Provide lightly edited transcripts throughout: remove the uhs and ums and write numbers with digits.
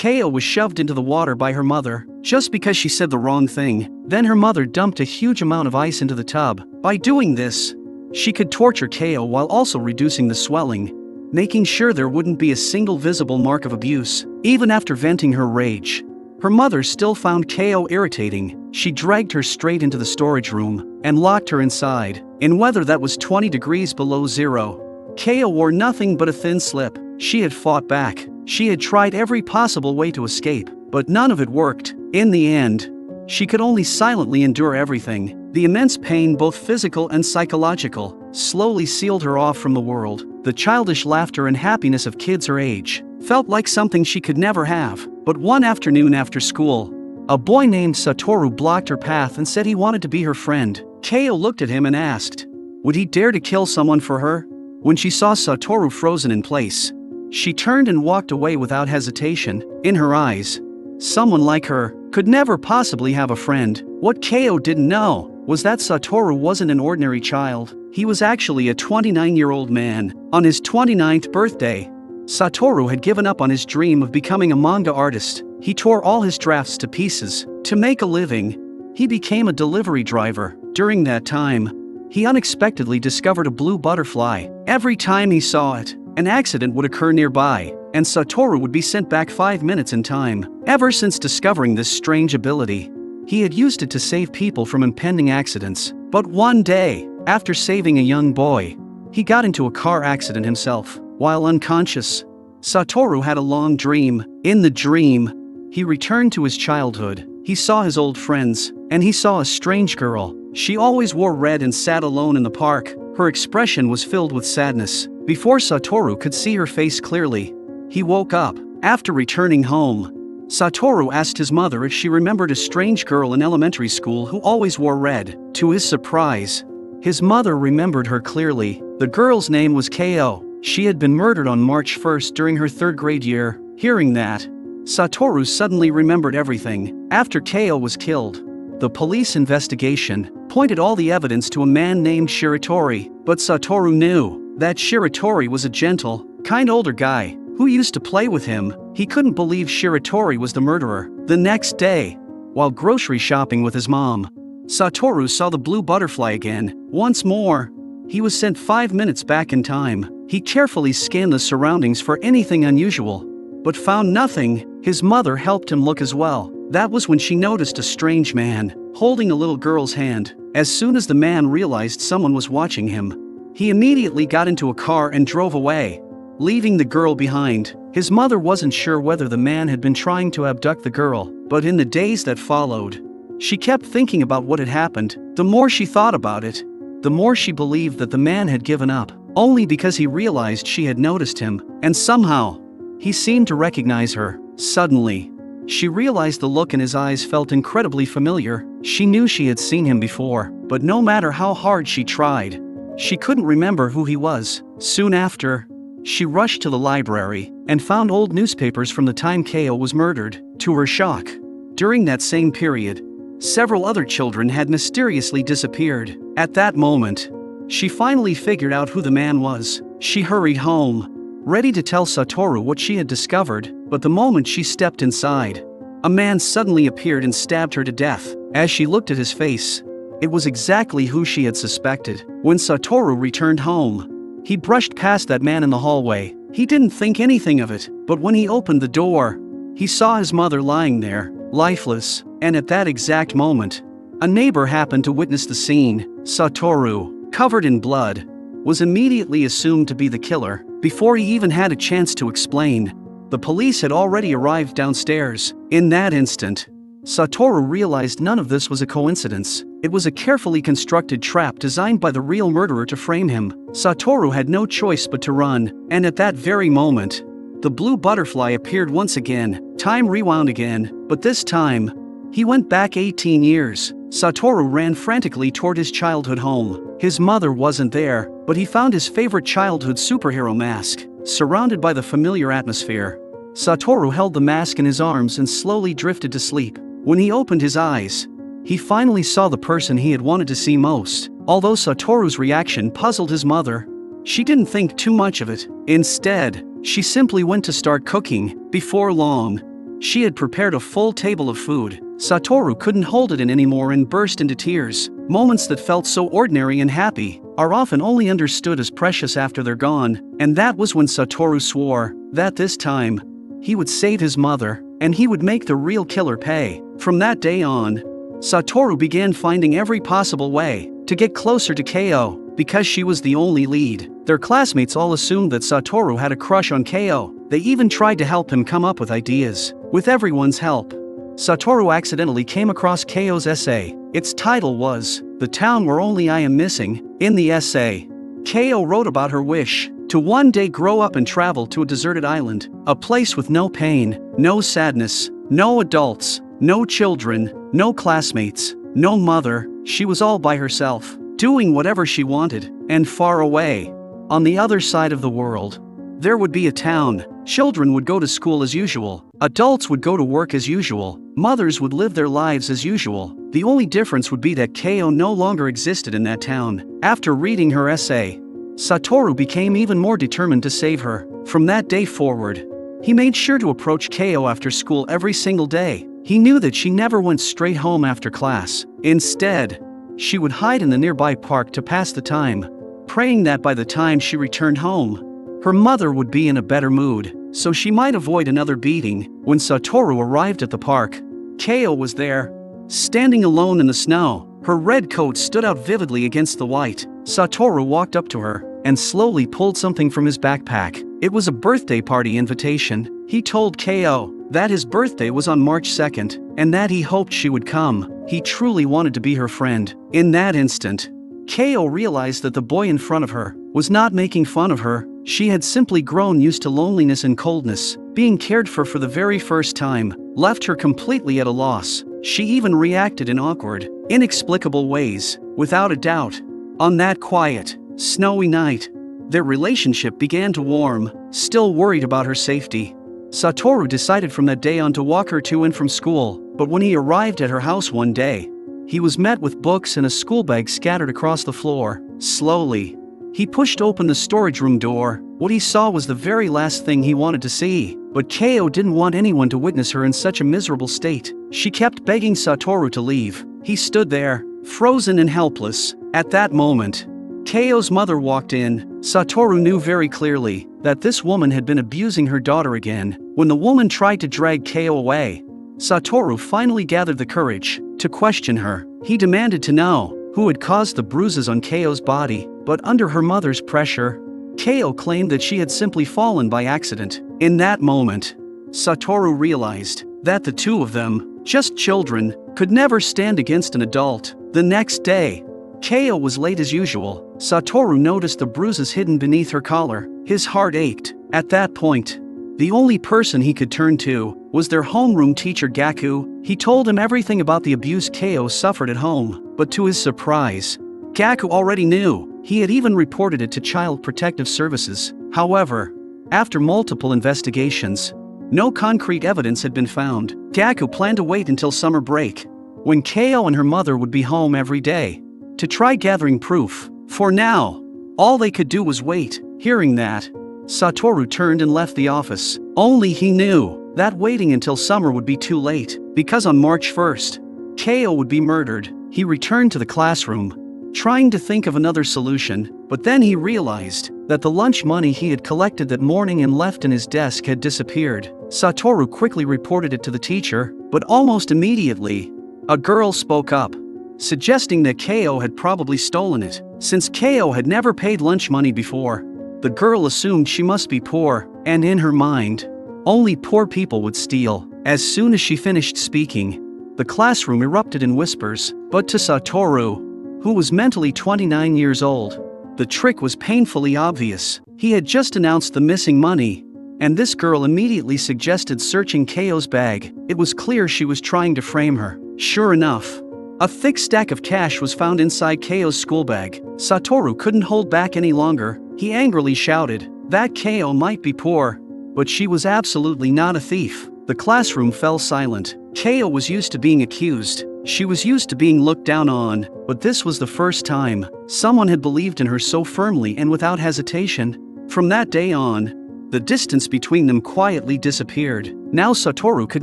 Ko was shoved into the water by her mother, just because she said the wrong thing. Then her mother dumped a huge amount of ice into the tub. By doing this, she could torture Ko while also reducing the swelling, making sure there wouldn't be a single visible mark of abuse. Even after venting her rage, her mother still found Ko irritating. She dragged her straight into the storage room and locked her inside. In weather that was 20 degrees below zero, Ko wore nothing but a thin slip. She had fought back. She had tried every possible way to escape, but none of it worked. In the end, she could only silently endure everything. The immense pain, both physical and psychological, slowly sealed her off from the world. The childish laughter and happiness of kids her age felt like something she could never have. But one afternoon after school, a boy named Sattoru blocked her path and said he wanted to be her friend. Ko looked at him and asked, would he dare to kill someone for her? When she saw Sattoru frozen in place, she turned and walked away without hesitation. In her eyes, someone like her could never possibly have a friend. What Ko didn't know was that Sattoru wasn't an ordinary child. He was actually a 29-year-old man. On his 29th birthday, Sattoru had given up on his dream of becoming a manga artist. He tore all his drafts to pieces. To make a living, he became a delivery driver. During that time, he unexpectedly discovered a blue butterfly. Every time he saw it, an accident would occur nearby, and Sattoru would be sent back 5 minutes in time. Ever since discovering this strange ability, he had used it to save people from impending accidents. But one day, after saving a young boy, he got into a car accident himself. While unconscious, Sattoru had a long dream. In the dream, he returned to his childhood. He saw his old friends, and he saw a strange girl. She always wore red and sat alone in the park. Her expression was filled with sadness. Before Sattoru could see her face clearly, he woke up. After returning home, Sattoru asked his mother if she remembered a strange girl in elementary school who always wore red. To his surprise, his mother remembered her clearly. The girl's name was Ko. She had been murdered on March 1st during her 3rd grade year. Hearing that, Sattoru suddenly remembered everything. After Ko was killed, the police investigation pointed all the evidence to a man named Shiratori. But Sattoru knew that Shiratori was a gentle, kind older guy who used to play with him. He couldn't believe Shiratori was the murderer. The next day, while grocery shopping with his mom, Sattoru saw the blue butterfly again. Once more, he was sent 5 minutes back in time. He carefully scanned the surroundings for anything unusual, but found nothing. His mother helped him look as well. That was when she noticed a strange man holding a little girl's hand. As soon as the man realized someone was watching him, he immediately got into a car and drove away, leaving the girl behind. His mother wasn't sure whether the man had been trying to abduct the girl, but in the days that followed, she kept thinking about what had happened. The more she thought about it, the more she believed that the man had given up, only because he realized she had noticed him, and somehow, he seemed to recognize her. Suddenly, she realized the look in his eyes felt incredibly familiar. She knew she had seen him before, but no matter how hard she tried, she couldn't remember who he was. Soon after, she rushed to the library and found old newspapers from the time Ko was murdered. To her shock, during that same period, several other children had mysteriously disappeared. At that moment, she finally figured out who the man was. She hurried home, ready to tell Sattoru what she had discovered, but the moment she stepped inside, a man suddenly appeared and stabbed her to death. As she looked at his face, it was exactly who she had suspected. When Sattoru returned home, he brushed past that man in the hallway. He didn't think anything of it, but when he opened the door, he saw his mother lying there, lifeless, and at that exact moment, a neighbor happened to witness the scene. Sattoru, covered in blood, was immediately assumed to be the killer. Before he even had a chance to explain, the police had already arrived downstairs. In that instant, Sattoru realized none of this was a coincidence. It was a carefully constructed trap designed by the real murderer to frame him. Sattoru had no choice but to run, and at that very moment, the blue butterfly appeared once again. Time rewound again, but this time, he went back 18 years. Sattoru ran frantically toward his childhood home. His mother wasn't there, but he found his favorite childhood superhero mask. Surrounded by the familiar atmosphere, Sattoru held the mask in his arms and slowly drifted to sleep. When he opened his eyes, he finally saw the person he had wanted to see most. Although Satoru's reaction puzzled his mother, she didn't think too much of it. Instead, she simply went to start cooking. Before long, She had prepared a full table of food. Sattoru couldn't hold it in anymore and burst into tears. Moments that felt so ordinary and happy are often only understood as precious after they're gone, and that was when Sattoru swore that this time, he would save his mother, and he would make the real killer pay. From that day on, Sattoru began finding every possible way to get closer to Ko, because she was the only lead. Their classmates all assumed that Sattoru had a crush on Ko. They even tried to help him come up with ideas. With everyone's help, Sattoru accidentally came across Ko's essay. Its title was, "The Town Where Only I Am Missing." In the essay, Ko wrote about her wish to one day grow up and travel to a deserted island, a place with no pain, no sadness, no adults, no children, no classmates, no mother. She was all by herself, doing whatever she wanted, and far away, on the other side of the world, there would be a town. Children would go to school as usual, adults would go to work as usual, mothers would live their lives as usual. The only difference would be that Ko no longer existed in that town. After reading her essay, Sattoru became even more determined to save her. From that day forward, he made sure to approach Ko after school every single day. He knew that she never went straight home after class. Instead, she would hide in the nearby park to pass the time, praying that by the time she returned home, her mother would be in a better mood, so she might avoid another beating. When Sattoru arrived at the park, Ko was there, standing alone in the snow. Her red coat stood out vividly against the white. Sattoru walked up to her and slowly pulled something from his backpack. It was a birthday party invitation. He told Ko that his birthday was on March 2nd, and that he hoped she would come. He truly wanted to be her friend. In that instant, Ko realized that the boy in front of her was not making fun of her. She had simply grown used to loneliness and coldness. Being cared for the very first time left her completely at a loss. She even reacted in awkward, inexplicable ways. Without a doubt, on that quiet, snowy night, their relationship began to warm. Still worried about her safety, Sattoru decided from that day on to walk her to and from school. But when he arrived at her house one day, he was met with books and a school bag scattered across the floor. Slowly, he pushed open the storage room door. What he saw was the very last thing he wanted to see. But Ko didn't want anyone to witness her in such a miserable state. She kept begging Sattoru to leave. He stood there, frozen and helpless. At that moment, Ko's mother walked in. Sattoru knew very clearly that this woman had been abusing her daughter again. When the woman tried to drag Ko away, Sattoru finally gathered the courage to question her. He demanded to know who had caused the bruises on Ko's body, but under her mother's pressure, Ko claimed that she had simply fallen by accident. In that moment, Sattoru realized that the two of them, just children, could never stand against an adult. The next day, Ko was late as usual. Sattoru noticed the bruises hidden beneath her collar. His heart ached. At that point, the only person he could turn to was their homeroom teacher Gaku. He told him everything about the abuse Ko suffered at home, but to his surprise, Gaku already knew. He had even reported it to Child Protective Services. However, after multiple investigations, no concrete evidence had been found. Gaku planned to wait until summer break, when Ko and her mother would be home every day, to try gathering proof. For now, all they could do was wait. Hearing that, Sattoru turned and left the office. Only he knew that waiting until summer would be too late, because on March 1st, Ko would be murdered. He returned to the classroom, trying to think of another solution, but then he realized that the lunch money he had collected that morning and left in his desk had disappeared. Sattoru quickly reported it to the teacher, but almost immediately, a girl spoke up, suggesting that Ko had probably stolen it. Since Ko had never paid lunch money before, the girl assumed she must be poor, and in her mind, only poor people would steal. As soon as she finished speaking, the classroom erupted in whispers, but to Sattoru, who was mentally 29 years old, the trick was painfully obvious. He had just announced the missing money, and this girl immediately suggested searching Ko's bag. It was clear she was trying to frame her. Sure enough, a thick stack of cash was found inside Ko's school bag. Sattoru couldn't hold back any longer. He angrily shouted that Ko might be poor, but she was absolutely not a thief. The classroom fell silent. Ko was used to being accused. She was used to being looked down on, but this was the first time someone had believed in her so firmly and without hesitation. From that day on, the distance between them quietly disappeared. Now Satoru could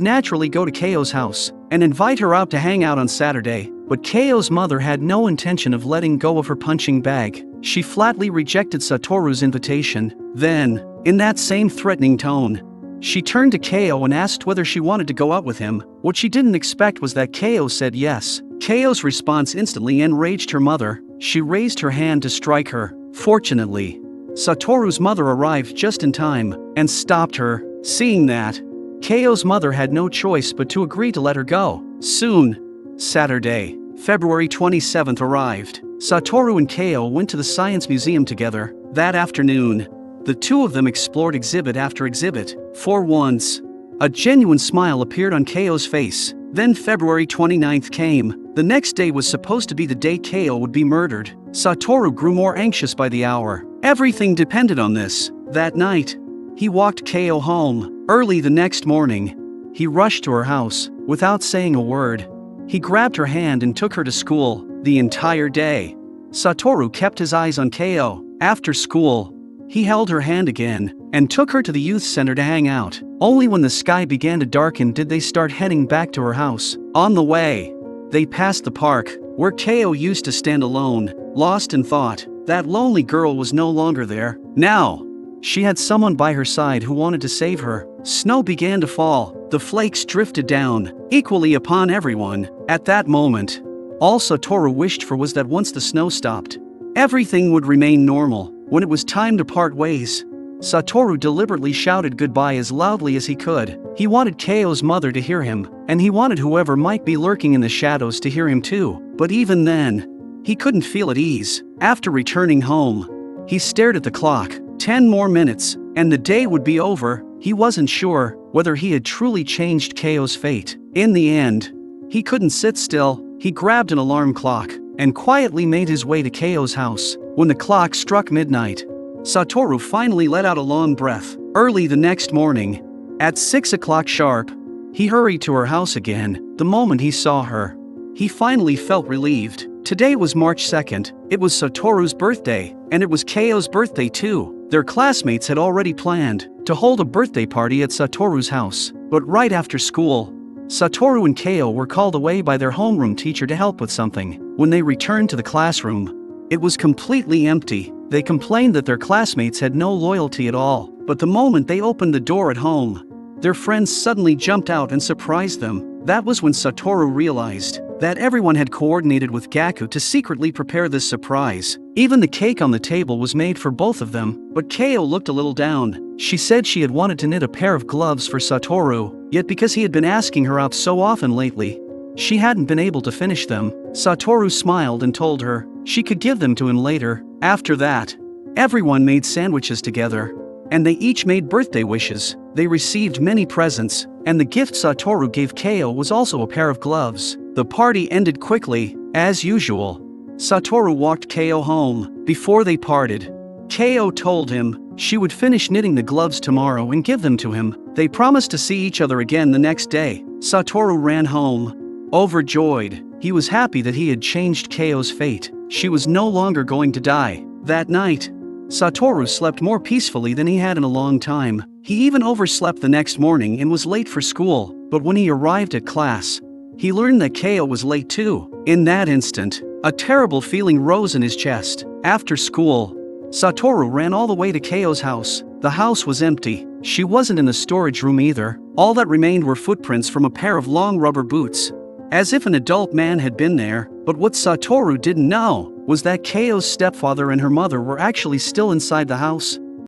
naturally go to Keio's house and invite her out to hang out on Saturday, but Keio's mother had no intention of letting go of her punching bag. She flatly rejected Satoru's invitation. Then, in that same threatening tone, she turned to Keio and asked whether she wanted to go out with him. What she didn't expect was that Keio said yes. Keio's response instantly enraged her mother. She raised her hand to strike her. Fortunately, Satoru's mother arrived just in time and stopped her. Seeing that, Keio's mother had no choice but to agree to let her go. Soon, Saturday, February 27th arrived. Satoru and Keio went to the Science Museum together. That afternoon, the two of them explored exhibit after exhibit. For once, a genuine smile appeared on Keio's face. Then February 29th came. The next day was supposed to be the day Keio would be murdered. Satoru grew more anxious by the hour. Everything depended on this. That night, he walked Keio home. Early the next morning, he rushed to her house. Without saying a word, he grabbed her hand and took her to school. The entire day, Satoru kept his eyes on Keio. After school, he held her hand again and took her to the youth center to hang out. Only when the sky began to darken did they start heading back to her house. On the way, they passed the park, where Keio used to stand alone, lost in thought. That lonely girl was no longer there. Now, she had someone by her side who wanted to save her. Snow began to fall. The flakes drifted down, equally upon everyone. At that moment, all Satoru wished for was that once the snow stopped, everything would remain normal. When it was time to part ways, Satoru deliberately shouted goodbye as loudly as he could. He wanted Keio's mother to hear him, and he wanted whoever might be lurking in the shadows to hear him too. But even then, he couldn't feel at ease. After returning home, he stared at the clock. 10 more minutes, and the day would be over. He wasn't sure whether he had truly changed Keio's fate. In the end, he couldn't sit still. He grabbed an alarm clock and quietly made his way to Keio's house. When the clock struck midnight, Satoru finally let out a long breath. Early the next morning, at 6 o'clock sharp, he hurried to her house again. The moment he saw her, he finally felt relieved. Today was March 2nd. It was Satoru's birthday, and it was Keio's birthday too. Their classmates had already planned to hold a birthday party at Satoru's house. But right after school, Satoru and Keio were called away by their homeroom teacher to help with something. When they returned to the classroom, it was completely empty. They complained that their classmates had no loyalty at all. But the moment they opened the door at home, their friends suddenly jumped out and surprised them. That was when Satoru realized that everyone had coordinated with Gaku to secretly prepare this surprise. Even the cake on the table was made for both of them. But Keio looked a little down. She said she had wanted to knit a pair of gloves for Satoru, yet because he had been asking her out so often lately, she hadn't been able to finish them. Satoru smiled and told her she could give them to him later. After that, everyone made sandwiches together, and they each made birthday wishes. They received many presents, and the gift Satoru gave Keio was also a pair of gloves. The party ended quickly, as usual. Satoru walked Keio home. Before they parted, Keio told him she would finish knitting the gloves tomorrow and give them to him. They promised to see each other again the next day. Satoru ran home, overjoyed. He was happy that he had changed Keio's fate. She was no longer going to die. That night, Satoru slept more peacefully than he had in a long time. He even overslept the next morning and was late for school. But when he arrived at class, he learned that Keio was late too. In that instant, a terrible feeling rose in his chest. After school, Satoru ran all the way to Keio's house. The house was empty. She wasn't in the storage room either. All that remained were footprints from a pair of long rubber boots, as if an adult man had been there. But what Satoru didn't know was that Keio's stepfather and her mother were actually still inside the house.